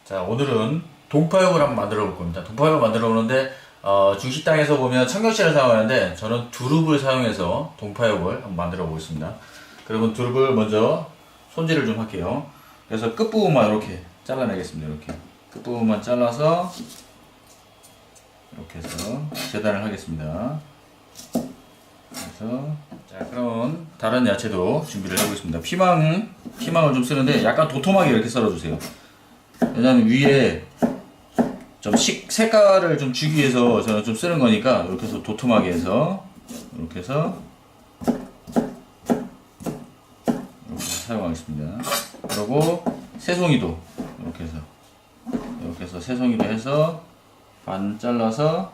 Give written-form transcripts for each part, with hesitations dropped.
자, 오늘은 동파육을 한번 만들어 볼 겁니다. 동파육을 만들어 보는데 중식당에서 보면 청경채를 사용하는데 저는 두릅을 사용해서 동파육을 한번 만들어 보겠습니다. 그러면 두릅을 먼저 손질을 좀 할게요. 그래서 끝부분만 이렇게 잘라내겠습니다. 이렇게 끝부분만 잘라서 이렇게 해서 재단을 하겠습니다. 그래서 자, 그럼 다른 야채도 준비를 해보겠습니다. 피망을 좀 쓰는데 약간 도톰하게 이렇게 썰어주세요. 왜냐면 위에 좀 색깔을 좀 주기 위해서 저는 좀 쓰는 거니까 이렇게 해서 도톰하게 해서 이렇게 해서 사용하겠습니다. 그리고 새송이도 이렇게 해서 새송이도 해서 반 잘라서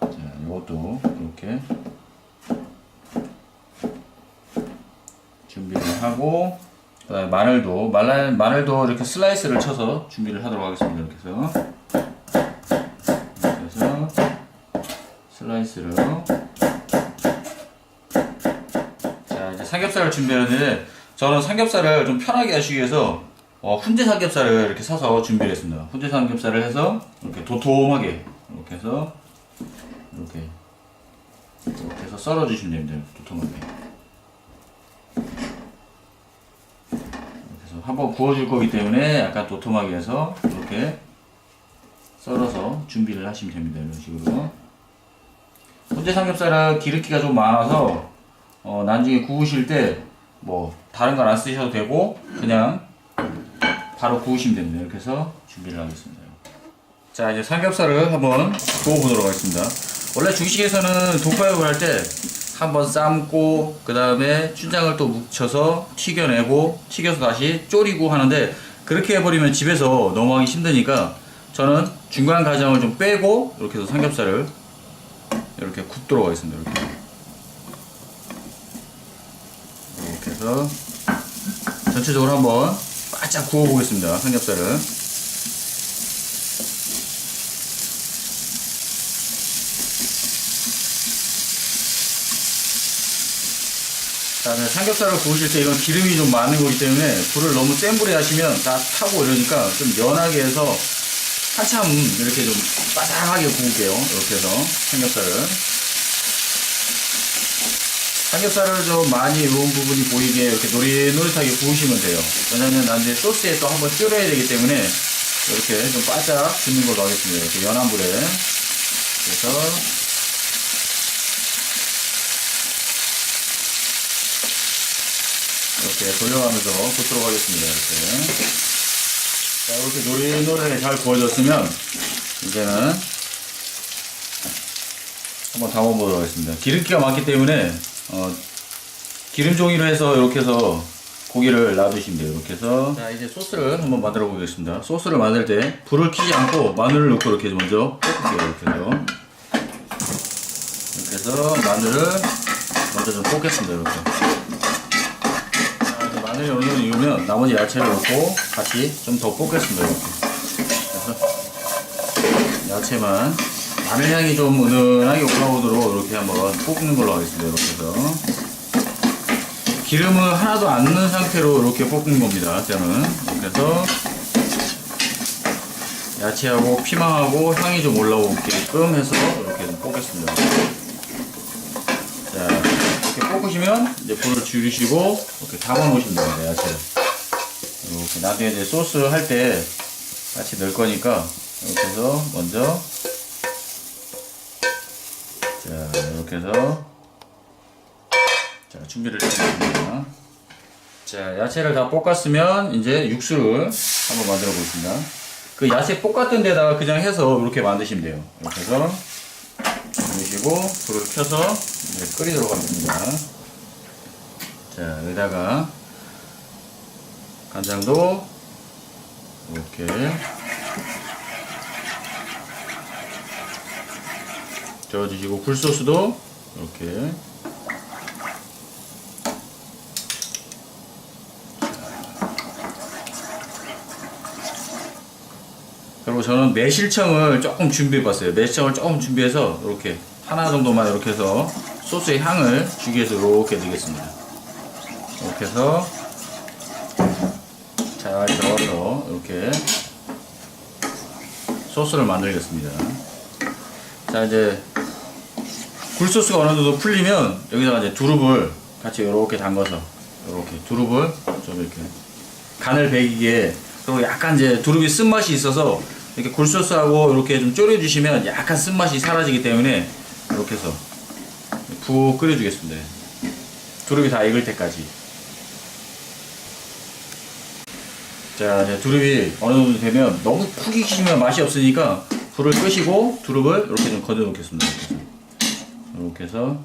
자, 이것도 이렇게 준비를 하고 그다음에 마늘도 이렇게 슬라이스를 쳐서 준비를 하도록 하겠습니다. 이렇게 해서 슬라이스를 자 이제 삼겹살을 준비하는데 저는 삼겹살을 좀 편하게 하시기 위해서 훈제 삼겹살을 이렇게 사서 준비를 했습니다. 훈제 삼겹살을 해서 이렇게 도톰하게 이렇게 해서 이렇게 해서 썰어 주시면 됩니다. 도톰하게. 한번 구워줄 거기 때문에 약간 도톰하게 해서 이렇게 썰어서 준비를 하시면 됩니다. 이런 식으로. 훈제 삼겹살은 기름기가 좀 많아서 나중에 구우실 때 뭐 다른 걸 안 쓰셔도 되고 그냥 바로 구우시면 됩니다. 이렇게 해서 준비를 하겠습니다. 자, 이제 삼겹살을 한번 구워보도록 하겠습니다. 원래 중식에서는 동파육을 할 때 한번 삶고 그 다음에 춘장을 또 묻혀서 튀겨내고 튀겨서 다시 졸이고 하는데 그렇게 해버리면 집에서 너무 하기 힘드니까 저는 중간 과정을 좀 빼고 이렇게 해서 삼겹살을 이렇게 굽도록 하겠습니다. 이렇게 해서 전체적으로 한번 바짝 구워 보겠습니다. 삼겹살을. 그다음에 삼겹살을 구우실 때 이건 기름이 좀 많은 거기 때문에 불을 너무 센 불에 하시면 다 타고 이러니까 좀 연하게 해서 한참 이렇게 좀 바삭하게 구울게요. 이렇게 해서 삼겹살을 좀 많이 익은 부분이 보이게 이렇게 노릇노릇하게 구우시면 돼요. 왜냐면 나중에 소스에 또 한번 끓여야 되기 때문에 이렇게 좀 바짝 굽는 걸로 하겠습니다. 이렇게 연한 불에. 그래서 이렇게 돌려가면서 굽도록 하겠습니다. 이렇게. 자, 이렇게 노릇노릇하게 잘 구워졌으면 이제는 한번 담아보도록 하겠습니다. 기름기가 많기 때문에 기름종이로 해서 이렇게 해서 고기를 놔두시면 돼요. 이렇게 해서 자, 이제 소스를 한번 만들어 보겠습니다. 소스를 만들 때 불을 켜지 않고 마늘을 넣고 이렇게 먼저 볶을게요. 이렇게 해서 마늘을 먼저 좀 볶겠습니다. 이렇게. 자, 마늘이 어느 정도 익으면 나머지 야채를 넣고 같이 좀 더 볶겠습니다. 이렇게. 그래서 야채만 마늘 향이 좀 은은하게 올라오도록 이렇게 한번 볶는 걸로 하겠습니다. 이렇게 해서 기름을 하나도 안 넣은 상태로 이렇게 볶는 겁니다. 저는 이렇게 해서 야채하고 피망하고 향이 좀 올라오게끔 해서 이렇게 좀 볶겠습니다. 자, 이렇게 볶으시면 이제 불을 줄이시고 이렇게 담아 놓으시면 됩니다. 야채를 이렇게 나중에 이제 소스 할 때 같이 넣을 거니까 이렇게 해서 먼저 자, 이렇게 해서 자, 준비를 해보겠습니다. 자, 야채를 다 볶았으면 이제 육수를 한번 만들어 보겠습니다. 그 야채 볶았던 데다가 그냥 해서 이렇게 만드시면 돼요. 이렇게 해서 넣으시고 불을 켜서 이제 끓이도록 하겠습니다. 자, 여기다가 간장도 이렇게 저어주시고 굴소스도 이렇게 그리고 저는 매실청을 조금 준비해봤어요. 매실청을 조금 준비해서 이렇게 하나 정도만 이렇게 해서 소스의 향을 주기 위해서 이렇게 넣겠습니다. 이렇게 해서 자, 잘 저어서 이렇게 소스를 만들겠습니다. 자, 이제 굴소스가 어느 정도 풀리면 여기다가 이제 두릅을 같이 이렇게 담가서 이렇게 두릅을 좀 이렇게 간을 배기게, 그리고 약간 이제 두릅이 쓴맛이 있어서 이렇게 굴소스하고 이렇게 좀 졸여주시면 약간 쓴맛이 사라지기 때문에 이렇게 해서 푹 끓여주겠습니다. 두릅이 다 익을 때까지. 자, 이제 두릅이 어느 정도 되면 너무 푹 익히시면 맛이 없으니까 불을 끄시고 두릅을 이렇게 좀 건져 놓겠습니다. 이렇게 해서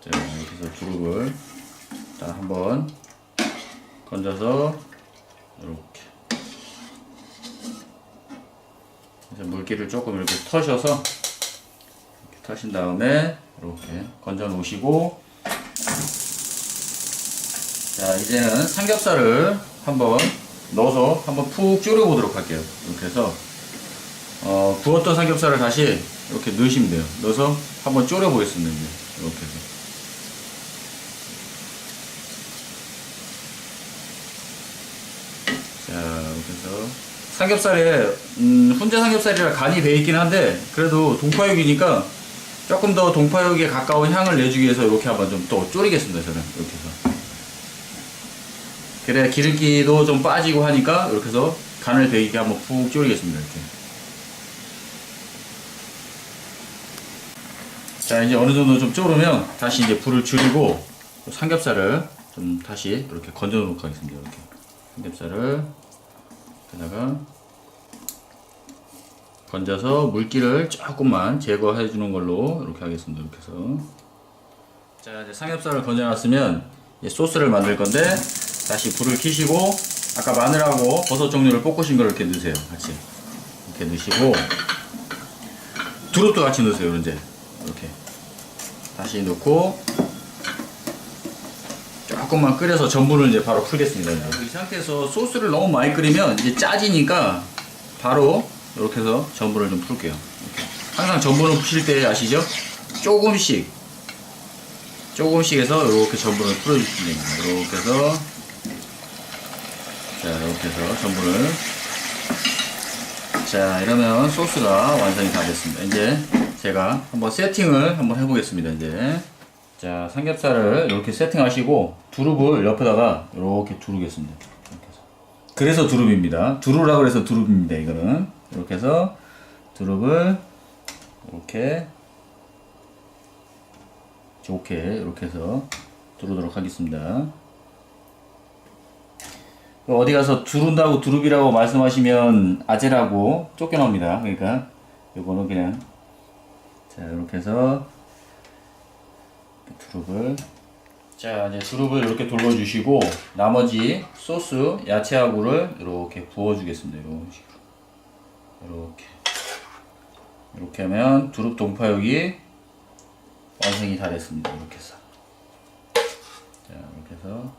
자, 이렇게 해서 두릅을 딱 한번 건져서 이렇게 이제 물기를 조금 이렇게 터셔서 이렇게 터신 다음에 이렇게 건져 놓으시고, 자, 이제는 삼겹살을 한번 넣어서 한번 푹 졸여 보도록 할게요. 이렇게 해서 구웠던 삼겹살을 다시 이렇게 넣으시면 돼요. 넣어서 한번 졸여 보겠습니다. 이렇게 해서. 자, 이렇게 해서 삼겹살에 훈제 삼겹살이라 간이 배 있긴 한데 그래도 동파육이니까 조금 더 동파육에 가까운 향을 내주기 위해서 이렇게 한번 좀 또 졸이겠습니다. 저는 이렇게 해서. 그래야 기름기도 좀 빠지고 하니까 이렇게 해서 간을 배기게 한번 푹 졸이겠습니다. 이렇게. 자, 이제 어느 정도 좀 졸으면 다시 이제 불을 줄이고 삼겹살을 좀 다시 이렇게 건져 놓도록 하겠습니다. 이렇게 삼겹살을 여기다가 건져서 물기를 조금만 제거해 주는 걸로 이렇게 하겠습니다. 이렇게 해서. 자, 이제 삼겹살을 건져 놨으면 이제 소스를 만들 건데 다시 불을 켜시고 아까 마늘하고 버섯 종류를 볶으신 걸 이렇게 넣으세요. 같이 이렇게 넣으시고 두릅도 같이 넣으세요. 이제 이렇게 다시 넣고 조금만 끓여서 전분을 이제 바로 풀겠습니다. 이제. 이 상태에서 소스를 너무 많이 끓이면 이제 짜지니까 바로 이렇게 해서 전분을 좀 풀게요. 이렇게. 항상 전분을 푸실 때 아시죠? 조금씩 해서 이렇게 전분을 풀어주시면 됩니다. 이렇게 해서, 자, 이렇게 해서 전분을, 자, 이러면 소스가 완성이 다 됐습니다. 이제 제가 한번 세팅을 한번 해보겠습니다. 이제, 자, 삼겹살을 이렇게 세팅하시고 두릅을 옆에다가 이렇게 두르겠습니다. 이렇게 해서. 그래서 두릅입니다. 두르라고 해서 두릅입니다. 이거는 이렇게 해서 두릅을 이렇게 좋게 이렇게 해서 두르도록 하겠습니다. 어디 가서 두른다고 두릅이라고 말씀하시면 아재라고 쫓겨납니다. 그러니까 요거는 그냥, 자, 이렇게 해서 두릅을, 자, 이제 두릅을 이렇게 돌려주시고 나머지 소스 야채하고를 이렇게 부어주겠습니다. 이런 식으로 이렇게 하면 두릅 동파육이 완성이 다 됐습니다. 이렇게 해서, 자, 이렇게 해서